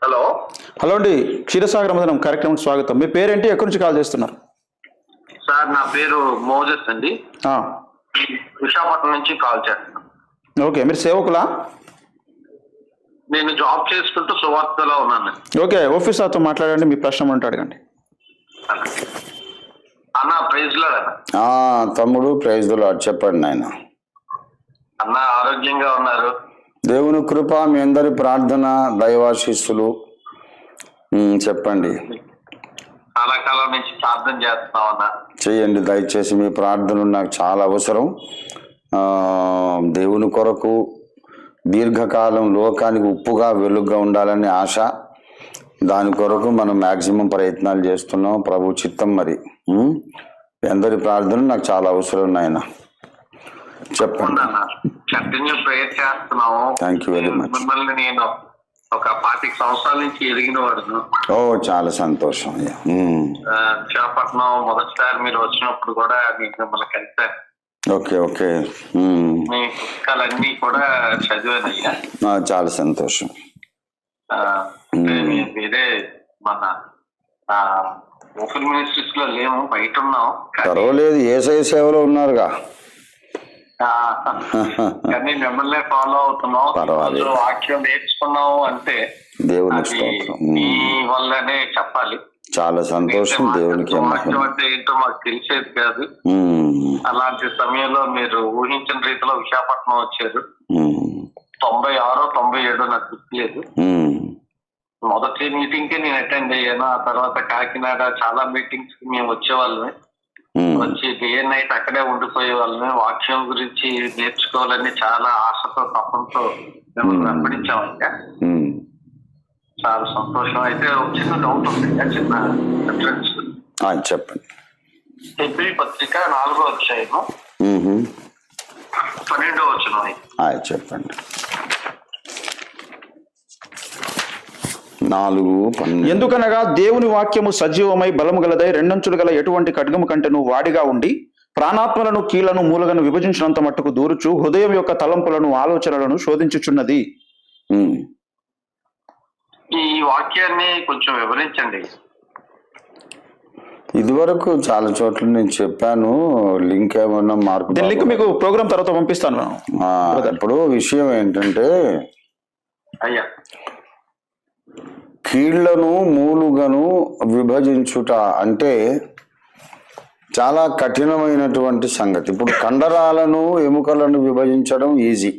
Hello hello అండి, క్షీరసాగర మదనం కార్యక్రమానికి స్వాగతం. మీ పేరేంటి, ఎక్కడి నుంచి కాల్ చేస్తున్నారు? సార్, నా పేరు మోజెస్ అండి. ఆ, విశాఖపట్నం నుంచి కాల్ చేస్తున్నాను. ఓకే, మీరు సేవకులా? నేను జాబ్ చేసుకుంటూ సువార్తలో ఉన్నాను. ఓకే, ఆఫీసర్తో మాట్లాడండి, మీ ప్రశ్న ఉంటే అడగండి. అన్న ప్రైజ్ లో తమ్ముడు ప్రైజ్ ది లార్డ్. చెప్పండి నాయన. అన్న ఆరోగ్యంగా ఉన్నారు? దేవుని కృప, మీ అందరి ప్రార్థన, దైవాశీస్సులు. చెప్పండి. చాలా కాలం నుంచి ప్రార్థన చేస్తున్నాం అన్న. చెయ్యండి దయచేసి, మీ ప్రార్థనలు నాకు చాలా అవసరం. దేవుని కొరకు దీర్ఘకాలం లోకానికి ఉప్పుగా వెలుగుగా ఉండాలని ఆశ. దాని కొరకు మనం మ్యాక్సిమం ప్రయత్నాలు చేస్తున్నాం. ప్రభు చిత్తం మరి. అందరి ప్రార్థనలు నాకు చాలా అవసరం నాయన. చెప్పండి. కంటిన్యూ ప్రేయర్ చేస్తున్నాము. Thank you very much. మిమ్మల్ని నేను ఒక 25 సంవత్సరాల నుంచి ఎదిగిన వాడును. ఓ, చాలా సంతోషం. విశాఖపట్నం మొదటిసారి మీరు వచ్చినప్పుడు కూడా మీకు మిమ్మల్ని కలిసాను. Okay okay. మీ పుస్తకాలన్నీ కూడా చదివానయ్యా. చాలా సంతోషం. మీరే మన ఓపెన్ మినిస్ట్రీస్ లో లేము, బయట ఉన్నాం. పర్వాలేదు, యేసయ్య సేవలో ఉన్నారుగా. కానీ మిమ్మల్ని ఫాలో అవుతున్నాం. వాక్యం నేర్చుకున్నాము అంటే దేవునికి మీ వల్లనే చెప్పాలి. చాలా సంతోషం. దేవునికి వాక్యం అంటే ఏంటో మాకు తెలిసేది కాదు. అలాంటి సమయంలో మీరు ఊహించిన రీతిలో విశాఖపట్నం వచ్చారు. 96, 97 నాకు గుర్తులేదు. మొదటి మీటింగ్ కి నేను అటెండ్ అయ్యాను. ఆ తర్వాత కాకినాడ చాలా మీటింగ్స్ కి మేము వచ్చేవాళ్ళమే. వచ్చి డే నైట్ అక్కడే ఉండిపోయే వాళ్ళని. వాక్యం గురించి నేర్చుకోవాలని చాలా ఆశతో తపంతో మిమ్మల్ని వెంబడించామయ్యా. చాలా సంతోషం. అయితే చిన్న డౌట్ ఉంది, చిన్న రిఫరెన్స్. చెప్పండి. హెబ్రీ పత్రిక 4వ అధ్యాయము 12వ వచనం. చెప్పండి. 4:12. ఎందుకనగా దేవుని వాక్యము సజీవమై బలము గలదై రెండంచులు గల ఎటువంటి ఖడ్గము కంటెను వాడిగా ఉండి ప్రాణాత్మలను కీళ్లను మూలగను విభజించినంత మట్టుకు దూరుచు హృదయం యొక్క తలంపులను ఆలోచనలను శోధించుచున్నది. ఈ వాక్యాన్ని కొంచెం వివరించండి. ఇదివరకు చాలా చోట్ల నేను చెప్పాను. లింక్ ఏమన్నా మార్పు? లింక్ మీకు ప్రోగ్రామ్ తర్వాత పంపిస్తాను. ఇప్పుడు విషయం ఏంటంటే, అయ్యా, కీళ్లను మూలుగను విభజించుట అంటే చాలా కఠినమైనటువంటి సంగతి. ఇప్పుడు కండరాలను ఎముకలను విభజించడం ఈజీ.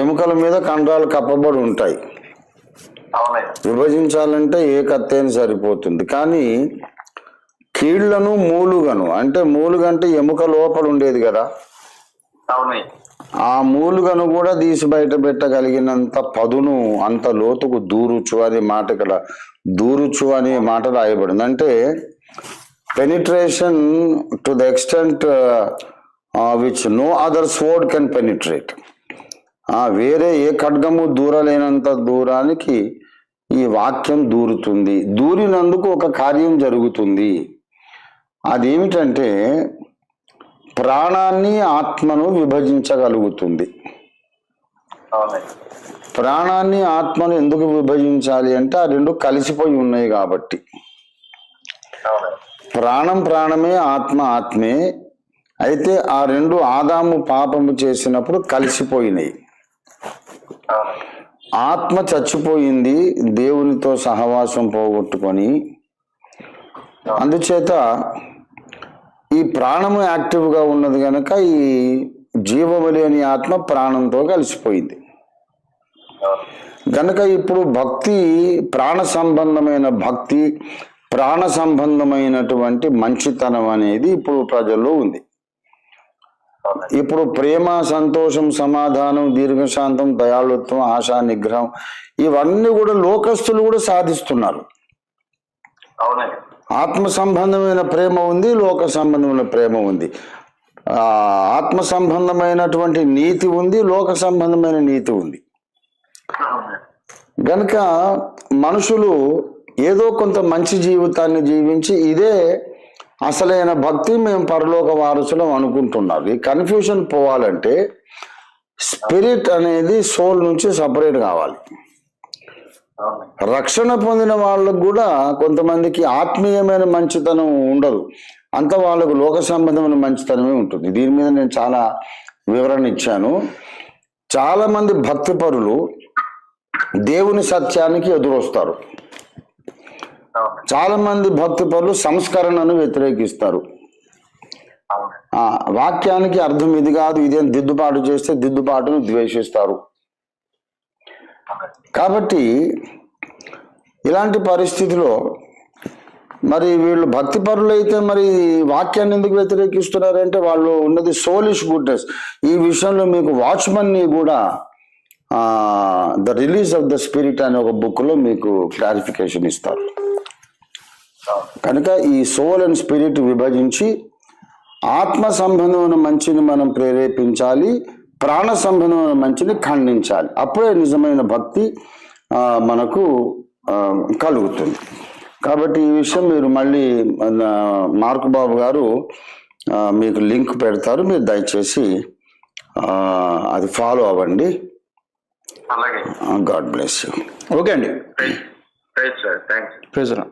ఎముకల మీద కండరాలు కప్పబడి ఉంటాయి. విభజించాలంటే ఏ కత్తైనా సరిపోతుంది. కానీ కీళ్లను మూలుగను అంటే, మూలుగంటే ఎముక లోపల ఉండేది కదా, ఆ మూలుగను కూడా తీసి బయట పెట్టగలిగినంత పదును, అంత లోతుకు దూరుచు అనే మాట ఇక్కడ దూరుచు అనే మాట రాయబడింది. అంటే penetration to the extent which no other sword can penetrate. వేరే ఏ ఖడ్గము దూరలేనంత దూరానికి ఈ వాక్యం దూరుతుంది. దూరినందుకు ఒక కార్యం జరుగుతుంది. అదేమిటంటే, ప్రాణాన్ని ఆత్మను విభజించగలుగుతుంది. ప్రాణాన్ని ఆత్మను ఎందుకు విభజించాలి అంటే, ఆ రెండు కలిసిపోయి ఉన్నాయి కాబట్టి. ప్రాణం ప్రాణమే, ఆత్మ ఆత్మే. అయితే ఆ రెండు ఆదాము పాపము చేసినప్పుడు కలిసిపోయినాయి. ఆత్మ చచ్చిపోయింది, దేవునితో సహవాసం పోగొట్టుకొని. అందుచేత ఈ ప్రాణము యాక్టివ్గా ఉన్నది కనుక ఈ జీవము లేని ఆత్మ ప్రాణంతో కలిసిపోయింది కనుక ఇప్పుడు భక్తి, ప్రాణ సంబంధమైన భక్తి, ప్రాణ సంబంధమైనటువంటి మంచితనం అనేది ఇప్పుడు ప్రజల్లో ఉంది. ఇప్పుడు ప్రేమ, సంతోషం, సమాధానం, దీర్ఘశాంతం, దయాళుత్వం, ఆశా నిగ్రహం, ఇవన్నీ కూడా లోకస్తులు కూడా సాధిస్తున్నారు. ఆత్మ సంబంధమైన ప్రేమ ఉంది, లోక సంబంధమైన ప్రేమ ఉంది. ఆత్మ సంబంధమైనటువంటి నీతి ఉంది, లోక సంబంధమైన నీతి ఉంది. గనుక మనుషులు ఏదో కొంత మంచి జీవితాన్ని జీవించి ఇదే అసలైన భక్తి, మేము పరలోక వారసులం అనుకుంటున్నారు. ఈ కన్ఫ్యూషన్ పోవాలంటే స్పిరిట్ అనేది సోల్ నుంచి సపరేట్ కావాలి. అవునండి. రక్షణ పొందిన వాళ్ళకు కూడా కొంతమందికి ఆత్మీయమైన మంచితనం ఉండదు, అంత వాళ్ళకు లోక సంబంధమైన మంచితనమే ఉంటుంది. దీని మీద నేను చాలా వివరణ ఇచ్చాను. చాలా మంది భక్తిపరులు దేవుని సత్యానికి ఎదురొస్తారు. అవునండి. చాలా మంది భక్తిపరులు సంస్కరణను వ్యతిరేకిస్తారు. అవునండి. వాక్యానికి అర్థం ఇది కాదు, ఇదేం దిద్దుబాటు చేస్తే దిద్దుబాటును ద్వేషిస్తారు. కాబట్టి ఇలాంటి పరిస్థితిలో మరి వీళ్ళు భక్తిపరులు అయితే మరి వాక్యాన్ని ఎందుకు వ్యతిరేకిస్తున్నారంటే వాళ్ళు ఉన్నది సోలిష్ గుడ్నెస్. ఈ విషయంలో మీకు వాచ్మన్ ని కూడా the release of the spirit అనే ఒక బుక్ లో మీకు క్లారిఫికేషన్ ఇస్తారు. కనుక ఈ సోల్ అండ్ స్పిరిట్ విభజించి ఆత్మ సంబంధమైన మంచిని మనం ప్రేరేపించాలి, ప్రాణ సంబంధమైన మంచిని ఖండించాలి. అప్పుడే నిజమైన భక్తి మనకు కలుగుతుంది. కాబట్టి ఈ విషయం మీరు మళ్ళీ మార్కు బాబు గారు మీకు లింక్ పెడతారు, మీరు దయచేసి అది ఫాలో అవ్వండి. అలాగే. God bless you. ఓకే అండి. Right sir, thanks. Praise the lord.